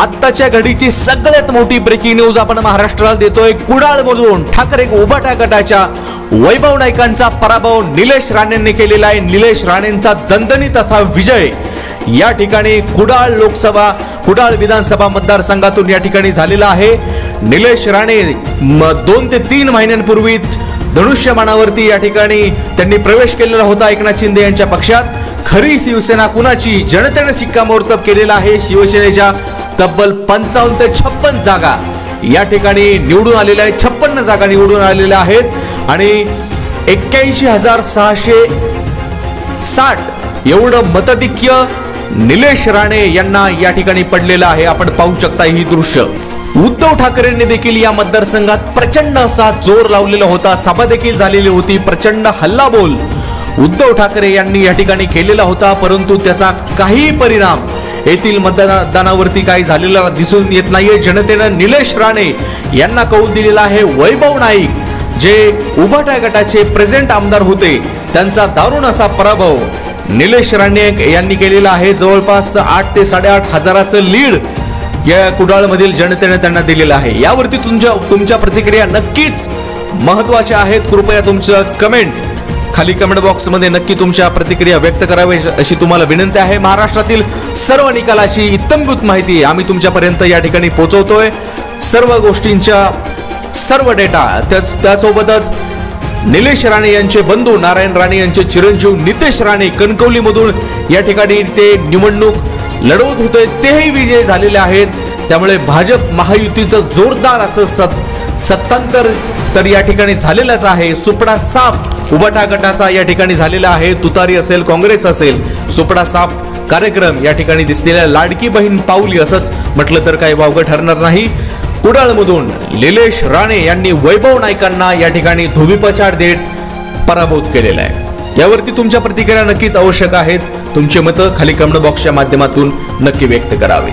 आत्ताच्या घडीची सगळ्यात मोठी ब्रेकिंग न्यूज आपण महाराष्ट्राला देतोय। कुडाळमधून ठाकरे उभाटा गटाच्या वैभव नाईकांचा पराभव निलेश राणेंनी केलेला आहे। निलेश राणेंचा दणदणीत असा विजय या ठिकाणी कुडाळ विधानसभा मतदारसंघातून या ठिकाणी झालेला आहे। निलेश राणे 2 ते 3 महिन्यांपूर्वी धनुष्यमानावरती या ठिकाणी त्यांनी प्रवेश केलेला होता एकनाथ शिंदे यांच्या पक्षात। खरी शिवसेना कुणाची जनतेने शिक्कामोर्तब केलेला आहे। शिवसेनेच्या तब्बल 55 ते 56 जागा या ठिकाणी निवडून आलेल्या आहेत। 56 जागा निवडून आलेल्या आहेत आणि 81,660 एवढं मताधिक्य निलेश राणे यांना या ठिकाणी पडलेलं आहे। आपण पाहू शकता ही दृश्य। उद्धव ठाकरेंनी देखील या मतदारसंघात प्रचंड असा जोर लावलेला होता। सभा देखील झालेली होती। प्रचंड हल्लाबोल उद्धव ठाकरे यांनी या ठिकाणी केलेला होता, परंतु त्याचा काही परिणाम येथील मतदानावरती काही झालेला दिसून येत नाहीये। जनतेनं निलेश राणे यांना कौल दिलेला आहे। वैभव नाईक जे उभाटा गटाचे प्रेझेंट आमदार होते त्यांचा दारुण असा पराभव निलेश राणे यांनी केलेला आहे। जवळपास 8 ते 8.5 हजाराचं लीड या कुडाळमधील जनतेने त्यांना दिलेला आहे। यावरती तुमच्या प्रतिक्रिया नक्कीच महत्त्वाच्या आहेत। कृपया तुमचं कमेंट खाली कमेंट बॉक्स मध्ये नक्की तुमच्या प्रतिक्रिया व्यक्त करावी अशी तुम्हाला विनंती आहे। महाराष्ट्रातील सर्व निकालाची इत्तमभूत माहिती आम्ही तुमच्यापर्यंत या ठिकाणी पोहोचवतोय। सर्व गोष्टींचा सर्व डेटा त्यासोबतच निलेश राणे यांचे बंधू नारायण राणे यांचे चिरंजीव नितेश राणे कणकवलीमधून या ठिकाणी ते निवडणूक लढवत होते, तेही विजय झालेले आहेत। त्यामुळे भाजप महायुतीचं जोरदार असं सत्तांतर तर या ठिकाणी झालेलंच आहे। सुपडा साफ उभाटा गटाचा या ठिकाणी झालेला आहे। तुतारी असेल काँग्रेस असेल सुपडा साफ कार्यक्रम या ठिकाणी दिसलेला लाडकी बहीण पाऊली असंच म्हटलं तर काही वावगं ठरणार नाही। कुडाळमधून निलेश राणे यांनी वैभव नाईकांना या ठिकाणी धोबीपछाड देत पराभूत केलेला आहे। यावरती तुमच्या प्रतिक्रिया नक्कीच आवश्यक आहेत। तुमचे मतं खाली कमेंट बॉक्सच्या माध्यमातून नक्की व्यक्त करावे।